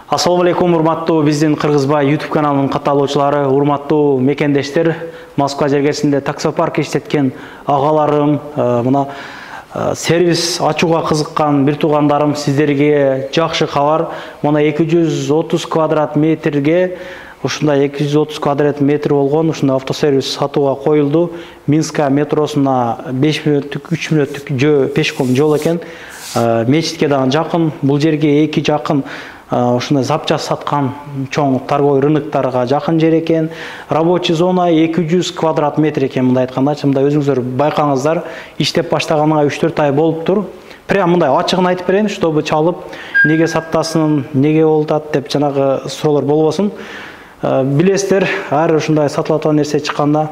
Ассаламу алейкум, урматтуу биздин Кыргызбай YouTube каналынын катталуучулары, урматтуу мекендештер, Москва жергесинде таксопарк иштеткен агаларым, мына сервис ачууга кызыккан бир туугандарым, сиздерге жакшы кабар. Мына 230 квадрат метрге ушундай 230 квадрат метр болгон ушундай автосервис сатууга коюлду. Минска метросуна 5 мүнөттүк, 3 мүнөттүк жөө пешком жол экен. Мечитке дагы жакын, бул жерге эки жакын ушундай запчасть саткан чоң торговый рыноктарга жакын жер экен. Рабочий зона 200 квадрат метр экен, мындай айтканда. Мындай өзүңүздөр байкаңыздар, иштеп баштаганына 3-4 ай болуптур. Прям мындай ачыгын айтып берейин, чтобы чалып, неге саттасын, неге болтат деп жанагы суроолор болбосун. Билесиздер, ар ушундай сатылат нерсе чыкканда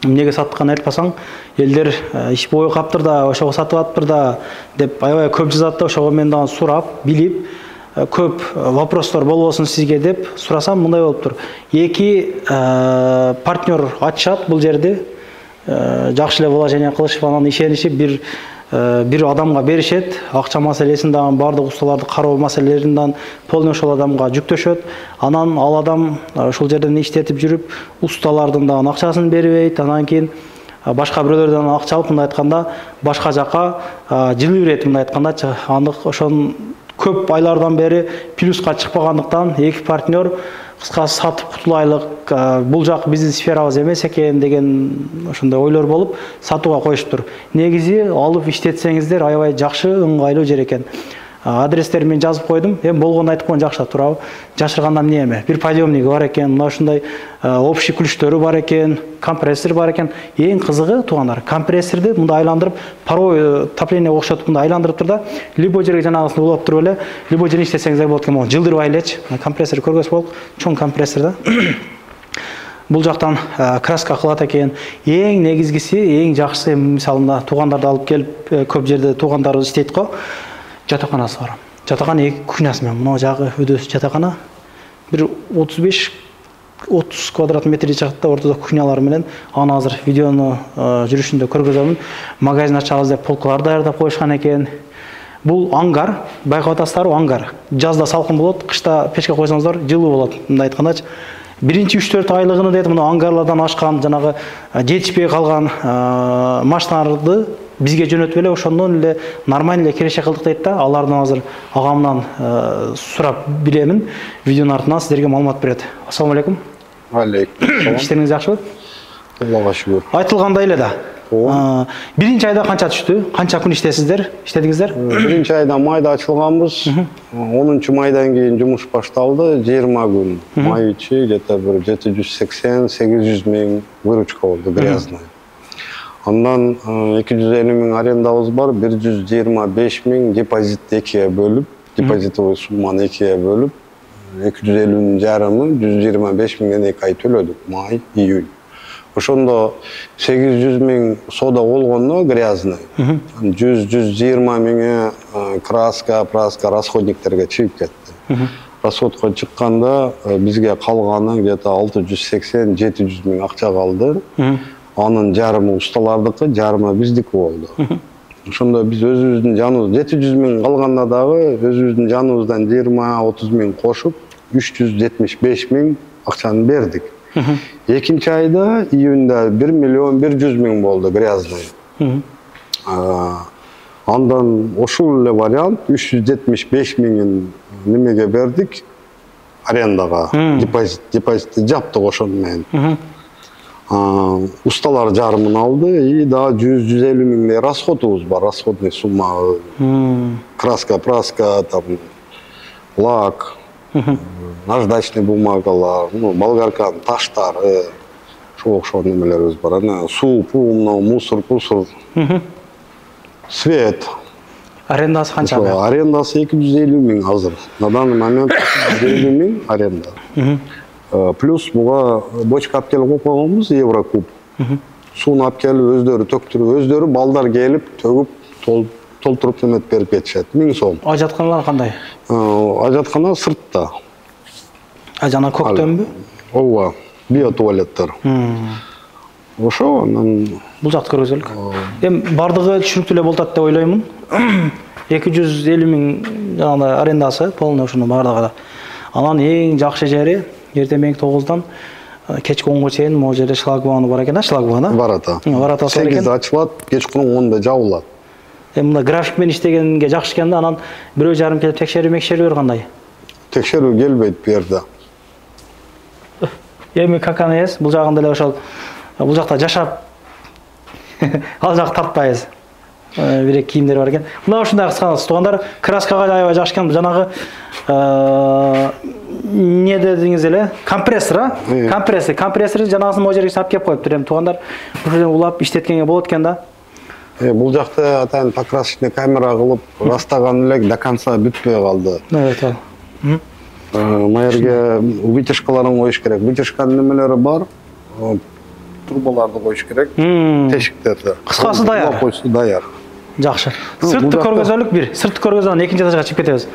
неге сатканын айтпасаң, элдер иш бою каптыр да, ошого сатып атыптыр да деп аябай көп жазат да, ошого мен дагы сурап, билип, көп вопростор болбосун сизге деп сурасам, мындай болуптур. Эки партнер ачышат бул жерде, жакшы эле вложение кылышып, анан ишенишип бир адамга беришет, акча маселесин дагы бардык усталарды кароо маселелерин дагы полный ошол адамга жүктөшөт. Анан ал адам ошол жерден иштетип жүрүп, усталардын дагы акчасын бербейт. Анан кийин башка бирөөлөрдөн акча алып, мындай айтканда, башка жака жылы берет, мындай айтканда. Андык ошон көп айлардан бери плюска чыкпагандыктан эки партнер кыскасы сатып кутулайлык, бул жак биздин сферабыз эмес экен деген ошондой ойлор болуп сатууга коюшуптур. Негизи алып иштетсеңиздер аябай жакшы, ыңгайлуу жер экен. Адрестерин мен жазып койдум. Эми болгону айтып коюн, жакшы турабы? Жашыргандан эмне эме? Бир подъемниги бар экен, мына ушундай общий ключтөрү бар экен, компрессор бар экен. Эң кызыгы, туугандар, компрессорду мындай айландырып, паровой отопление окшотуп мындай айландырыптыр да, любой жерге жанагысын улап туруп эле, любой жерде иштесеңиздер болот экен. Могу жылдырбай элечи. Компрессор көргөзүп болуп, чоң компрессор да. Бул жактан краска кылат экен. Эң негизгиси, эң жакшысы, мисалында туугандарды алып келип, көп жерде туугандарыбыз иштейт го. Жатаканасы бар. Жатакана эки кухнясы менен, мына жагы өдөсү жатакана. Бир 35-30 квадрат метр чыгат да, ортодо кухнялар менен. Аны азыр видеону жүрүшүндө көргөзөмүн. Магазин ачабыз деп полкалар даярдап коюшкан экен. Бул ангар, байкап атасыздарбы, ангар. Жазда салкын болот, кышта печке койсоңуздар жылуу болот. Мындай айткандачы. Биринчи 3-4 айлыгыны дейт, мына ангарлардан ашкан, жанагы жетишпей калган машиналарды бизге жөнөтүп эле, ошондон эле нормально эле киреше кылдык дейт да. Алардан азыр агамдан сурап билемин. Видеонун артынан сиздерге маалымат берет. Ассаламу алейкум. Алейкум. Иштериңиз жакшыбы? Аллага шүгүр. Айтылгандай эле да. Биринчи айда канча түштү? Канча күн иштедиңиздер? Биринчи айда майда ачылганбыз. 10-майдан кийин жумуш башталды. 20 күн. Май ичи где-то бир 780-800 миң выручка болду, грязный. Андан 250 миң арендабыз бар, 125 миң депозит экиге бөлүп, депозитовый сумманы экиге бөлүп, 250 жарымы 125 миңден 2 ай төлөдүк, май, июнь. Ошондо 800 миң сода болгондо грязный, 100-120 миңи краска, расходниктерге чыгып кетти. Расходко чыкканда бизге калганы где-то 680-700 миң акча калды. Анын жарымы усталардыкы, жарымы биздики болду. Ошондо биз өзүбүздүн жаныбыз 700 миң калганда дагы өзүбүздүн жаныбыздан 20-30 миң кошуп 375 миң акчаны бердик. Экинчи айда июнда 1 миллион 100 миң болду грязный. Андан ошол эле вариант 375 миңин немеге бердик, арендага, депозитти жаптык ошону менен. Усталар жарымын алды, и да 100-150 миңдей расходубуз бар, расходный сумма, краска, праска, там, лак, наждачный бумагалар, болгарканын таштары, ошого окшогон немелерибиз бар. Суу, мусор, свет. Арендасы канча? Арендасы 250 миң азыр. На данный момент 250 миң аренда. Плюс буга бочка алып келип койгонбуз, Еврокуб. Сууну алып келип өздөрү төктүрүп, өздөрү балдар келип төгүп, толтуруп неметип берип кетишет. 1000 сом. Ажатканалар кандай? Ажаткана сыртта. Жана көктөмбү? Ооба, биотуалеттер. Ошо анан бул жакты көргөзөлүк. Эми бардыгы түшүнүктүү эле болот деп ойлоймун. 250 миң жанагы арендасы, полный ошонун бардыгы да. Анан эң жакшы жери эртең менги 9-дан кечки 10-га чейин могу жерде шлагбауны бар экен, шлагбауна. Бар ата. Бар атасы бар экен. 8-де ачылат, кечкурун 10-да жабылат. Мына график менен иштегенге жакшы экен да, анан бирөө жарым келип текшерүү кандай? Текшерүү келбейт бу жерде. Эми каканыз, бул жагында эле ошол бул жакта жашап ал жак тартпайбыз. Бирек кийимдер бар экен. Мына ушундай кыскасы туугандар, краскага аябай жакшы экен. Жанагы не дедиңиз эле? Компрессор, компрессор жанагысын могу жерге сап кеп коюптур. Эми туугандар ушудан улап иштеткенге болот экен да. Бул жакта атайын покрасочный камера кылып растаган элек до конца бүтпөй калды. Evet. Майерге вытяжкаларын коюш керек. Вытяжканын немелери бар. Турбаларды коюш керек. Тешиктерди. Кыскасы даяр. Даяр. Жакшы. Сыртты көргөзөлүк бир. Сыртты көргөзөдөн экинчи этажга чыгып кетебиз.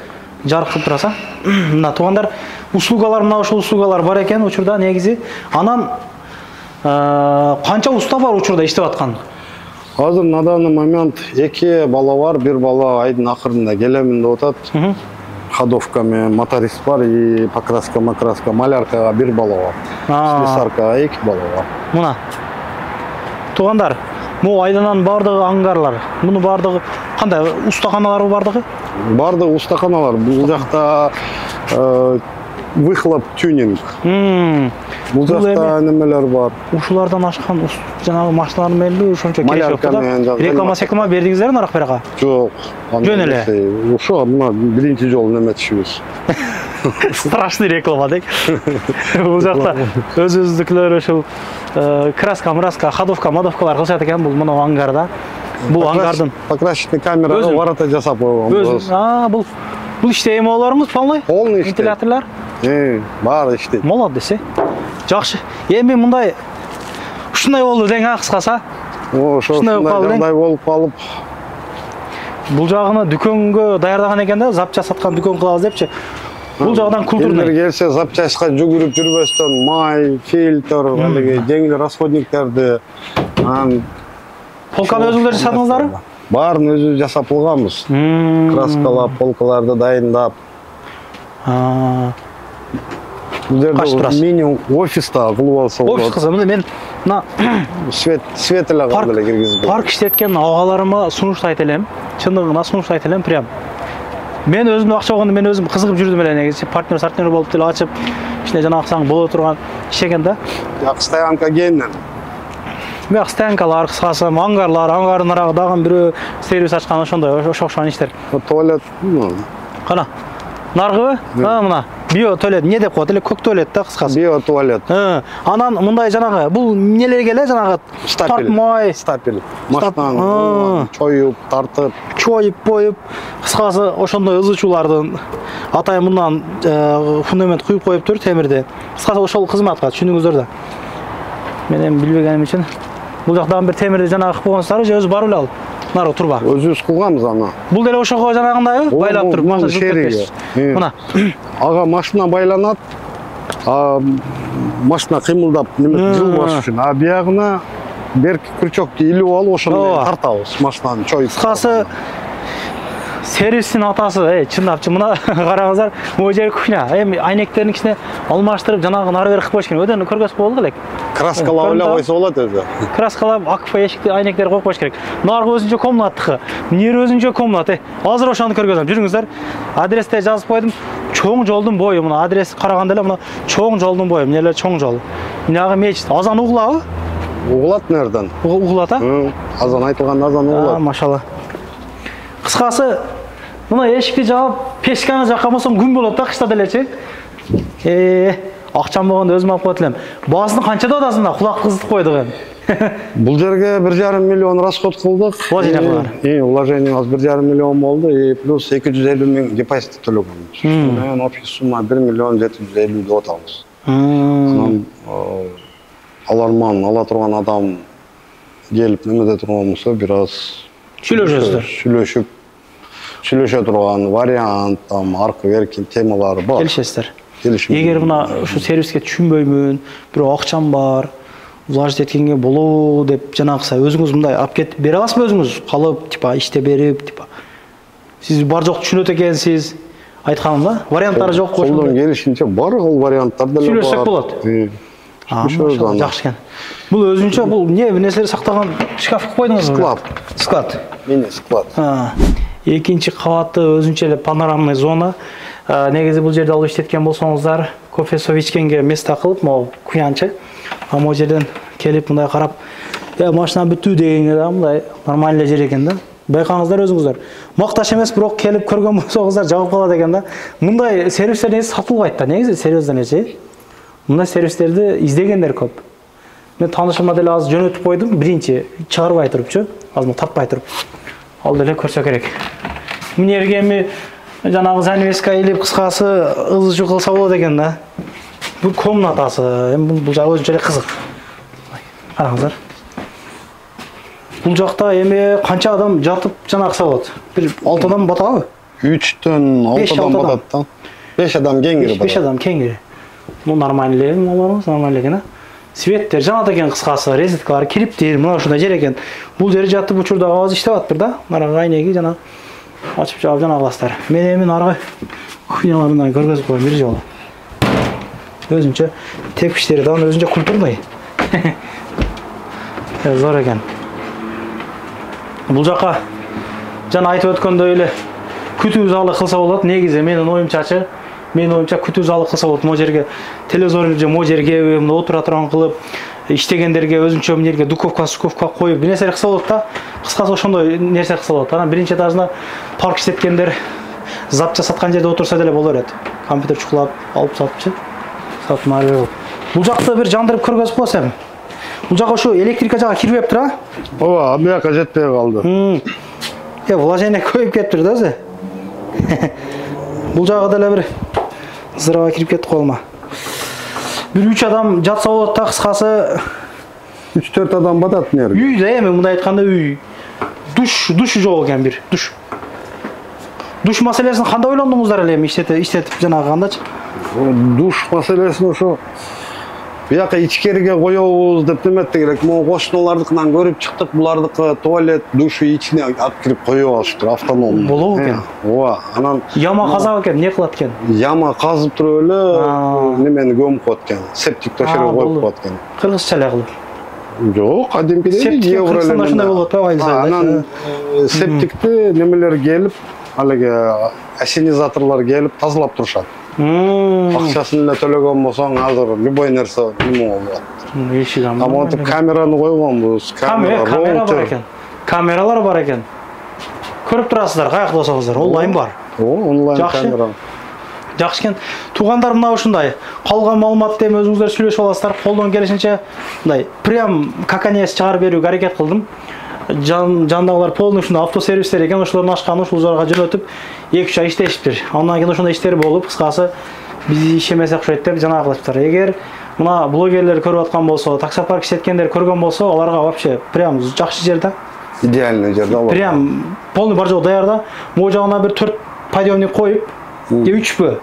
Жарык кылып тураса. Мына туугандар, услугалар мына ушул услугалар бар экен учурда негизи. Анан канча уста бар учурда иштеп аткан? Азыр на данный момент 2 бала бар, 1 бала айдын акырында келемин деп атат. Ходовками моторист бар и покраска, маляркага 1 бала бар. Слесаркага 2 бала бар. Мына. Туугандар, могу айданан бардыгы ангарлар. Муну бардыгы кандай устаканалары бардыгы? Бардыгы устаканалар. Бул жакта выхлоп тюнинг. Бул жакта немелер бар. Ушулардан ашкан жанагы машиналар менен ошончо керек жок да. Реклама бердиңиздерби нарак берага? Жок. Жөн эле. Ошо мына биринчи жолу неметишибиз. Страшный реклама дейт. Бул жакта өзүбүздүкүлөр ошол краска, ходовкалар кылышат экен бул мына ангарда. Бул ангардын покрасочный камерага ворота жасап койгонбуз. Бул иштейм олоруңуз полный? Полный иштейт. Вентиляторлор? Баары иштейт. Молодец. Жакшы. Эми мындай ушундай болду дең кыскасы. Ошондой жагдай болуп калып. Бул жагыны дүкөнгө даярдаган экен да, запчасть саткан дүкөн кылабыз депчи. Бул жагдан культурный. Кимдир келсе запчастька жүгүрүп жүрбөстөн май, фильтр, алиги жеңил расходниктерди, полканы өзүңөр жасадыңыздарбы? Баарын өзүбүз жасап койгонбуз. Краскалап, полкаларды дайындап. Бул жерде минимум офиста кылып алса болот. Офис кылсам, мен мына свет эле калды эле киргизип. Парк иштеткен агаларыма сунуштайт элем. Чындыгына сунуштайт элем прям. Мен өзүм акча болгондо мен өзүм кызыгып жүрдүм эле негизи. Партнер болуп деле ачып, ичине жана аксаң боло турган иш экен да. Жакшы стоянка кенен. Мен стоянкалар, кыскасы, ангардын арагы дагы бирөө сервис ачкан ошондой ошокшон иштер. Туалет, кана. Наргыбы? Мына био туалет, не деп коет эле, көк туалет да кыскасы. Био туалет. Анан мындай жанагы, бул эмнелерге эле жанагы тартмай, стапель. Машинаны чоюп, тартып, боюп, кыскасы ошондой ызычуулардын атайын мындан фундамент куюп коюптур темирди. Кыскасы ошол кызматка түшүнүңүздөр да. Мен эми билбегеним үчүн бул жактан бир темирди жанагы кылып койгонсуздар, же өзү барып эле ал. Наргы турба. Өзүбүз кылганбыз аны. Бул деле ошого жанагындайбы? Байлап туруп, машина жүрүп. Мына. Ага машина байланат. Машина кыймылдап, неме жылбаш үчүн. Биягына берки крючокты илип алып, ошону тартабыз. Машинаны чоюп. Кыскасы сервистин атасы, чындапчы мына караңыздар, могу жер кухня. Эми айнектердин ичине алмаштырып, жанагы нары бери кылып коюш керек. Өдөн көргөзүп болду элек. Краскалап эле койсо болот өзү. Краскалап, акфа эшикти айнектер коюп коюш керек. Наргы өзүнчө комнаттыкы, мынер өзүнчө комната. Азыр ошону көргөзөм. Жүрүңүздөр. Адресте жазып койдум. Чоң жолдун бою, мына адрес караганда эле мына чоң жолдун бою, эмнелер чоң жол. Мынагы мечит, азан угулабы? Угулат нерден? Угулат, Азан айтылганда азан угулат. Машалла. Кыскасы, мына эшикти жаап, печканы жаккан болсом күн болот да кышта делечи. Акчам болгондо өзүм алып коет элем. Баасын канчада атасың да, кулак кызытып койдук эми. Бул жерге 1,5 миллион расход кылдык. Вложениябыз 1,5 миллион болду и плюс 250 миң депозит төлөгөнбүз. Мен общий сумма 1 миллион 750 деп атабыз. Анан аларман ала турган адам келип немеде турган болсо бир аз сүйлөшө турган вариант, аркы берки темалары бар. Келишесиздер. Эгер мына ушу сервиске түшүнбөймүн, бирок акчам бар, влажить эткенге болобу деп жанагыса өзүңүз мындай алып кетип бере аласызбы өзүңүз? Калып, типа иште берип, типа сиз бар жок түшүнөт экенсиз. айтканымда варианттары жок кошо. Колдон келишинче бар ол варианттар деле бар. Сүйлөшсөк болот. Жакшы экен. Бул өзүнчө бул эмне нерселер сактаган шкаф койдуңузбу? Склад. Мини склад. Экинчи кабаты өзүнчө эле панорамный зона. Негизи бул жерде алып иштеткен болсоңуздар, кофе ичкенге место кылып, могу куянчы. Могу жерден келип мындай карап, машина бүтүү дегенге да мындай нормальный жер экен да. Байкаңыздар өзүңүздөр. Макташ эмес, бирок келип көргөн болсоңуздар жагып калат экен да. Мындай сервистер негизи сатылбайт да. Негизи сервистер нече? Мындай сервистерди издегендер көп. Мен таанышымда деле аз жөнөтүп койдум, биринчи чыгарбай турупчу, азыр таппай туруп. Ал деле көрсө керек. Мынерге эми жанагы занавеска илип кыскасы ызы кылса болот экен да. Бул комнатасы, эми бул жагы өзүнчө эле кызык. Караңыздар. Бул жакта эми канча адам жатып жанакса болот? Бир 6 адам батабы? 3-төн 6 адам батат да. 5 адам кеңири бар. 5 адам кеңири. Бул нормальный, нормальный экен. Светтер жанат экен кыскасы, розеткалар, кириптер, мына ушундай жер экен. Бул жери жатып учурда аз иштеп атыптыр да. Мына айнеги жана ачып жаап жана аласыздар. Мен эми наргы күйняларынан көргөзүп коем бир жолу. Өзүнчө тепкичтери да өзүнчө культурный. Зор экен. Бул жака жана айтып өткөндөй эле күтүү залы кылса болот. Негизи менин оюмчачы, күтүү залы кылса болот. Могу жерге телевизор же могу жерге отура турган кылып, иштегендерге өзүнчө эмнерге духовка коюп, бир нерсе кылса болот да. Кыскасы ошондой нерсе кылса болот. Анан биринчи этажына парк иштеткендер запча саткан жерде отурса деле боло берет. Компьютер чукулап алып сатчы. Сатмар. Бул жакты бир жандырып көргөзүп койсом. Бул жака ошо электрика жага кирбептир, а? Ооба, абияка жетпей калды. Вложение көйүп кетиптир да өзү. Бул жагы деле бир зыраба кирип кетип колма. Бир 3 адам жатса болот да, кыскасы 3-4 адам батат нерге. Үй да эми мындай айтканда үй. Душ жок экен бир, душ. Душ маселесин кандай ойлондуңуздар эле эми иштетип жанагы кандачы? Душ маселесин ошо бияка ичкериге коебуз деп деметтик элек. Могу кошуналардыкынан көрүп чыктык, булардыкы туалет, душу ичине алып кирип коюп алышыптыр автономдуу. Болобу экен? Ооба, анан яма казап экен, не кылат экен? Яма казып туруп эле немени көмүп коет экен. Септик төшөргө коюп коет экен. Кыргызча эле кылып. Жок, кадимкидей евро эле. Ошондой болот да, анан септикти немелер келип, алеге ассенизаторлор келип тазалап турушат. Акчасын эле төлөгөн болсоң, азыр любой нерсе неме болот. Эшик ам. Монтип камераны койгонбуз. Камера бар экен. Камералар бар экен. Көрүп турасыздар, каякта болсоңуздар, онлайн бар. Онлайн камера. Жакшы экен. Туугандар мына ушундай. Калган маалыматты эми өзүңүздөр сүйлөшүп аласыздар. Колдон келишинче мындай прям каканес чыгарып берүүгө аракет кылдым. Жандагылар полный ушундай автосервистер экен, ошолордун ачканы ушул жарга жөнөтүп 2-3 ай иштешиптир. Андан кийин ошондой иштер болуп, кыскасы биз ишемесе окшойт деп жанагы кылышыптыр. Эгер мына блогерлер көрүп аткан болсо, таксопарк иштеткендер көргөн болсо, аларга вообще прям жакшы жер да. Идеальный жер да. Прям полный бар жок даяр да. Могу жагына бир 4 подъемник коюп, 3пү?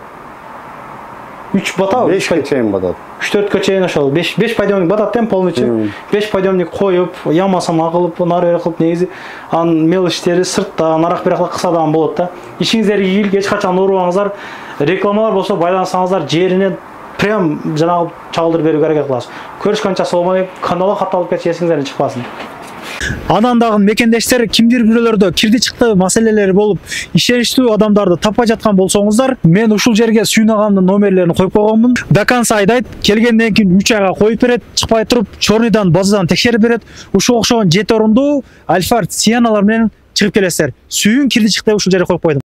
3 батабы? 5ке чейин батат. 3-4ке чейин ошол 5 подъемник батат эми полностью. 5 подъемник коюп, ямасын агылып, нары бери кылып, негизи анын мел иштери сыртта, нарак биракта кылса да болот да. Ишиңиздерге ийгилик, эч качан оорубаңыздар. Рекламалар болсо байлансаңыздар, жеринен прям жанагы чагылдырып берүүгө аракет кылабыз. Көрүшкөнчө болмой, каналга катталып кетип эсиңизден чыкпасын. Анан дагы мекендештер кимдир бирөөлөрдө кирди чыкты маселелери болуп, ишеништүү адамдарды таппай жаткан болсоңуздар, мен ушул жерге Сүйүн агамдын номерлерин коюп койгонмун. До конца айдайт, келгенден кийин 3 айга коюп берет, чыкпай туруп, чорныйдан базадан текшерип берет. Ушул окшогон 7 орундуу Альфард Сиеналар менен чыгып келесиздер. Сүйүн кирди чыкты ушул жерге коюп койдум.